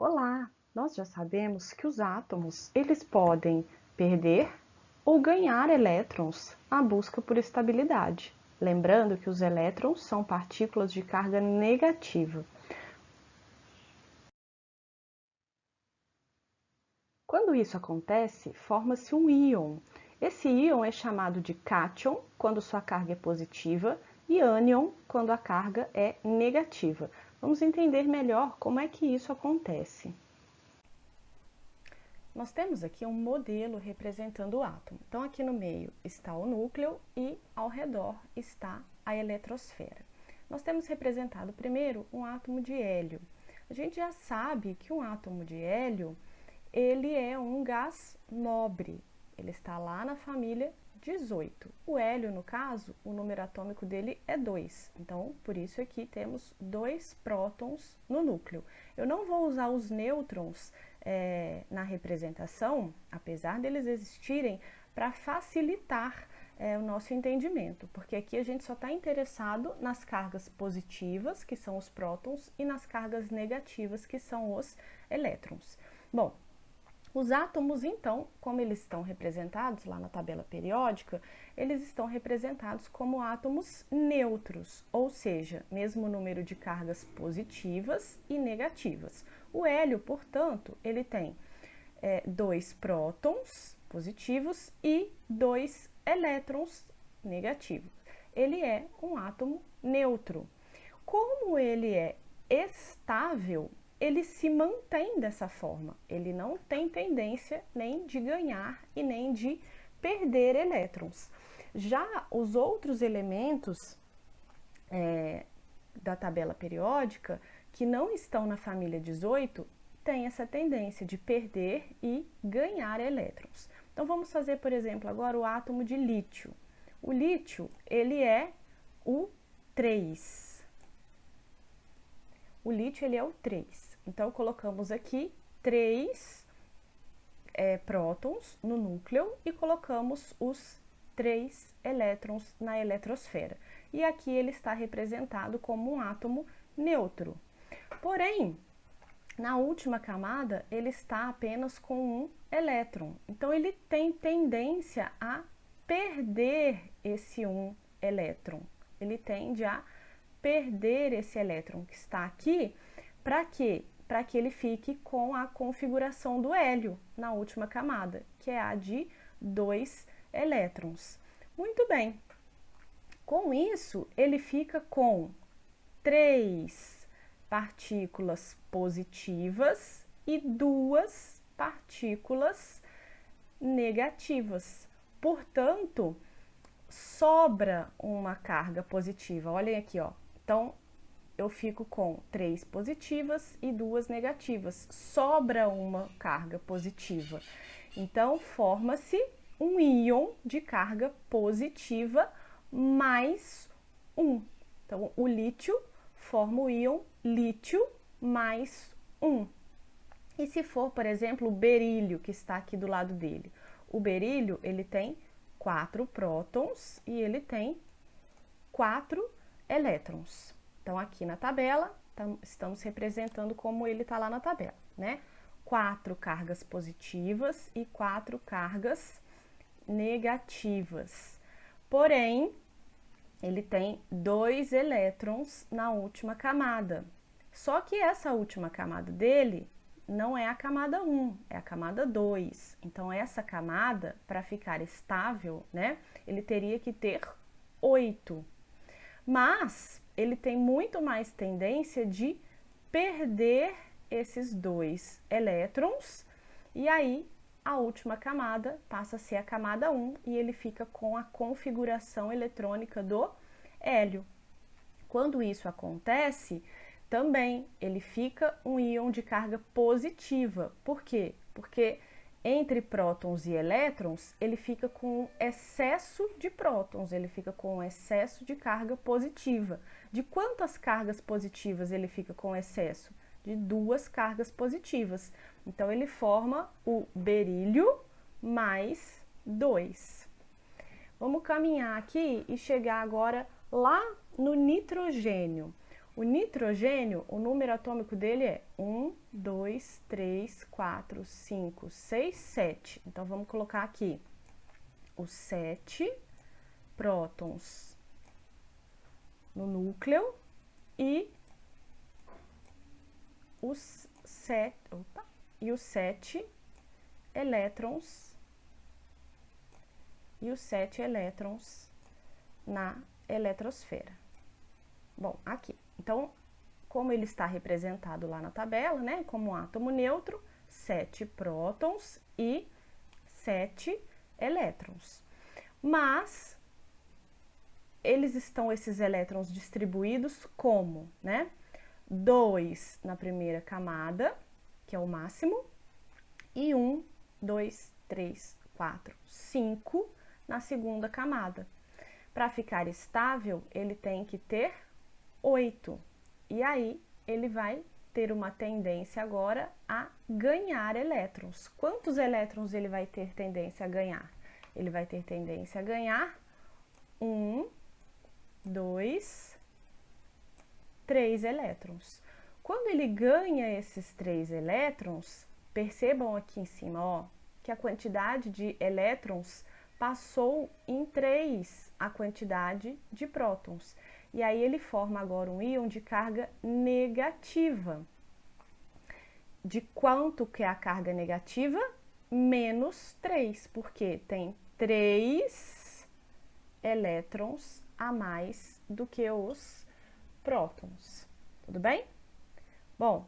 Olá! Nós já sabemos que os átomos eles podem perder ou ganhar elétrons à busca por estabilidade. Lembrando que os elétrons são partículas de carga negativa. Quando isso acontece, forma-se um íon. Esse íon é chamado de cátion quando sua carga é positiva e ânion quando a carga é negativa. Vamos entender melhor como é que isso acontece. Nós temos aqui um modelo representando o átomo. Então, aqui no meio está o núcleo e ao redor está a eletrosfera. Nós temos representado primeiro um átomo de hélio. A gente já sabe que um átomo de hélio, ele é um gás nobre. Ele está lá na família 18. O hélio, no caso, o número atômico dele é 2. Então, por isso aqui temos 2 prótons no núcleo. Eu não vou usar os nêutrons na representação, apesar deles existirem, para facilitar o nosso entendimento, porque aqui a gente só está interessado nas cargas positivas, que são os prótons, e nas cargas negativas, que são os elétrons. Bom, os átomos, então, como eles estão representados lá na tabela periódica, eles estão representados como átomos neutros, ou seja, mesmo número de cargas positivas e negativas. O hélio, portanto, ele tem 2 prótons positivos e 2 elétrons negativos. Ele é um átomo neutro. Como ele é estável, ele se mantém dessa forma. Ele não tem tendência nem de ganhar e nem de perder elétrons. Já os outros elementos da tabela periódica, que não estão na família 18, têm essa tendência de perder e ganhar elétrons. Então vamos fazer, por exemplo, agora o átomo de lítio. O lítio, ele é o 3. O lítio, ele é o 3. Então, colocamos aqui 3 prótons no núcleo e colocamos os 3 elétrons na eletrosfera. E aqui ele está representado como um átomo neutro. Porém, na última camada, ele está apenas com um elétron. Então, ele tem tendência a perder esse um elétron. Ele tende a perder esse elétron que está aqui. Para quê? Para que ele fique com a configuração do hélio na última camada, que é a de 2 elétrons. Muito bem. Com isso, ele fica com 3 partículas positivas e 2 partículas negativas. Portanto, sobra uma carga positiva. Olhem aqui, ó. Então, eu fico com 3 positivas e 2 negativas. Sobra uma carga positiva. Então, forma-se um íon de carga positiva mais 1. Então, o lítio forma o íon lítio mais 1. E se for, por exemplo, o berílio, que está aqui do lado dele? O berílio, ele tem 4 prótons e ele tem 4 elétrons. Então, aqui na tabela, estamos representando como ele está lá na tabela, né? 4 cargas positivas e 4 cargas negativas. Porém, ele tem 2 elétrons na última camada. Só que essa última camada dele não é a camada 1, é a camada 2. Então, essa camada, para ficar estável, né, ele teria que ter 8. Mas ele tem muito mais tendência de perder esses 2 elétrons, e aí a última camada passa a ser a camada 1 e ele fica com a configuração eletrônica do hélio. Quando isso acontece, também ele fica um íon de carga positiva. Por quê? Porque entre prótons e elétrons, ele fica com excesso de prótons, ele fica com excesso de carga positiva. De quantas cargas positivas ele fica com excesso? De 2 cargas positivas. Então, ele forma o berílio mais 2. Vamos caminhar aqui e chegar agora lá no nitrogênio. O nitrogênio, o número atômico dele é 1, 2, 3, 4, 5, 6, 7. Então, vamos colocar aqui os 7 prótons no núcleo e os 7 elétrons na eletrosfera. Bom, aqui. Então, como ele está representado lá na tabela, né, como um átomo neutro, 7 prótons e 7 elétrons. Mas esses elétrons distribuídos como, né? 2 na primeira camada, que é o máximo, e 1, 2, 3, 4, 5 na segunda camada. Para ficar estável, ele tem que ter 8. E aí, ele vai ter uma tendência agora a ganhar elétrons. Quantos elétrons ele vai ter tendência a ganhar? Ele vai ter tendência a ganhar 1, 2, 3 elétrons. Quando ele ganha esses 3 elétrons, percebam aqui em cima, ó, que a quantidade de elétrons passou em 3 a quantidade de prótons. E aí ele forma agora um íon de carga negativa. De quanto que é a carga negativa? Menos 3, porque tem 3 elétrons a mais do que os prótons. Tudo bem? Bom,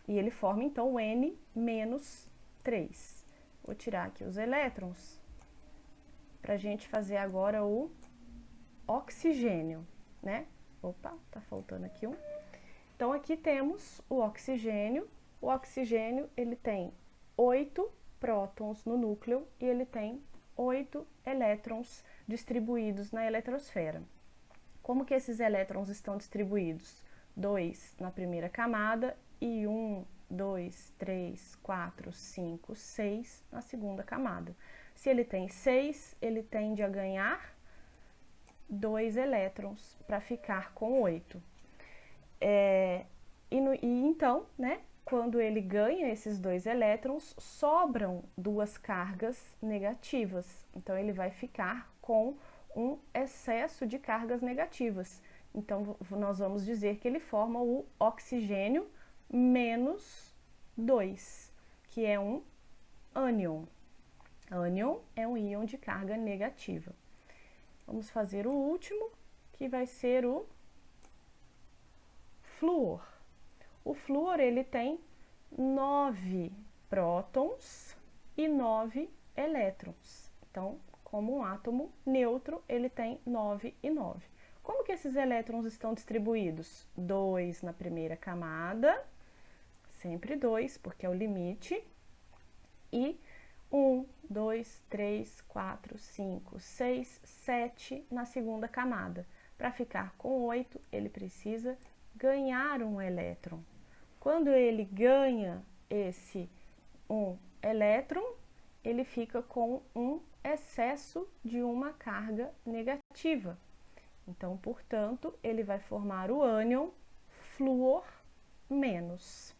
e ele forma então o N menos 3. Vou tirar aqui os elétrons para a gente fazer agora o oxigênio, né? Opa, tá faltando aqui um. Então, aqui temos o oxigênio. O oxigênio, ele tem 8 prótons no núcleo e ele tem 8 elétrons distribuídos na eletrosfera. Como que esses elétrons estão distribuídos? 2 na primeira camada e 1, 2, 3, 4, 5, 6 na segunda camada. Se ele tem 6, ele tende a ganhar 2 elétrons para ficar com 8. Então, né, quando ele ganha esses 2 elétrons, sobram 2 cargas negativas. Então, ele vai ficar com um excesso de cargas negativas. Então, nós vamos dizer que ele forma o oxigênio menos 2, que é um ânion. Ânion é um íon de carga negativa. Vamos fazer o último, que vai ser o flúor. O flúor, ele tem 9 prótons e 9 elétrons. Então, como um átomo neutro, ele tem 9 e 9. Como que esses elétrons estão distribuídos? 2 na primeira camada, sempre 2, porque é o limite, e 1, 2, 3, 4, 5, 6, 7 na segunda camada. Para ficar com 8, ele precisa ganhar um elétron. Quando ele ganha esse um elétron, ele fica com um excesso de uma carga negativa. Então, portanto, ele vai formar o ânion flúor menos.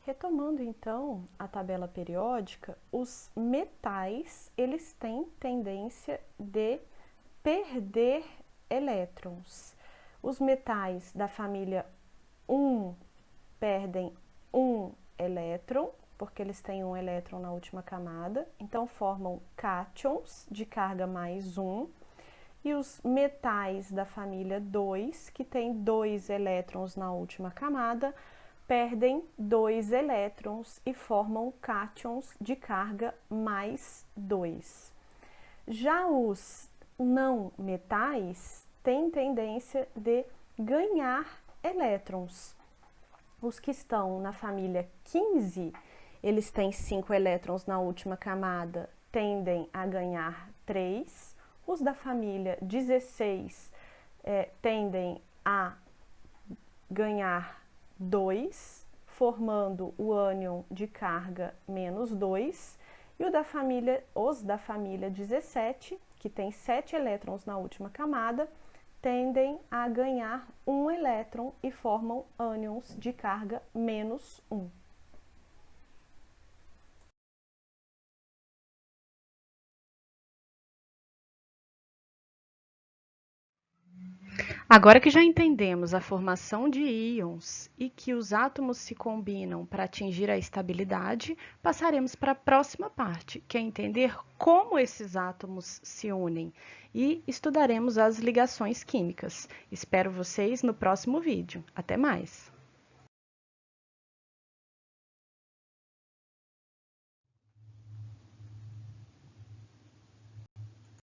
Retomando então a tabela periódica, os metais, eles têm tendência de perder elétrons. Os metais da família 1 perdem um elétron, porque eles têm um elétron na última camada, então formam cátions de carga mais 1. E os metais da família 2, que tem 2 elétrons na última camada, perdem 2 elétrons e formam cátions de carga mais 2. Já os não metais têm tendência de ganhar elétrons. Os que estão na família 15, eles têm 5 elétrons na última camada, tendem a ganhar 3. Os da família 16 tendem a ganhar 2, formando o ânion de carga -2, e os da família 17, que tem 7 elétrons na última camada, tendem a ganhar um elétron e formam ânions de carga -1. Agora que já entendemos a formação de íons e que os átomos se combinam para atingir a estabilidade, passaremos para a próxima parte, que é entender como esses átomos se unem, e estudaremos as ligações químicas. Espero vocês no próximo vídeo. Até mais!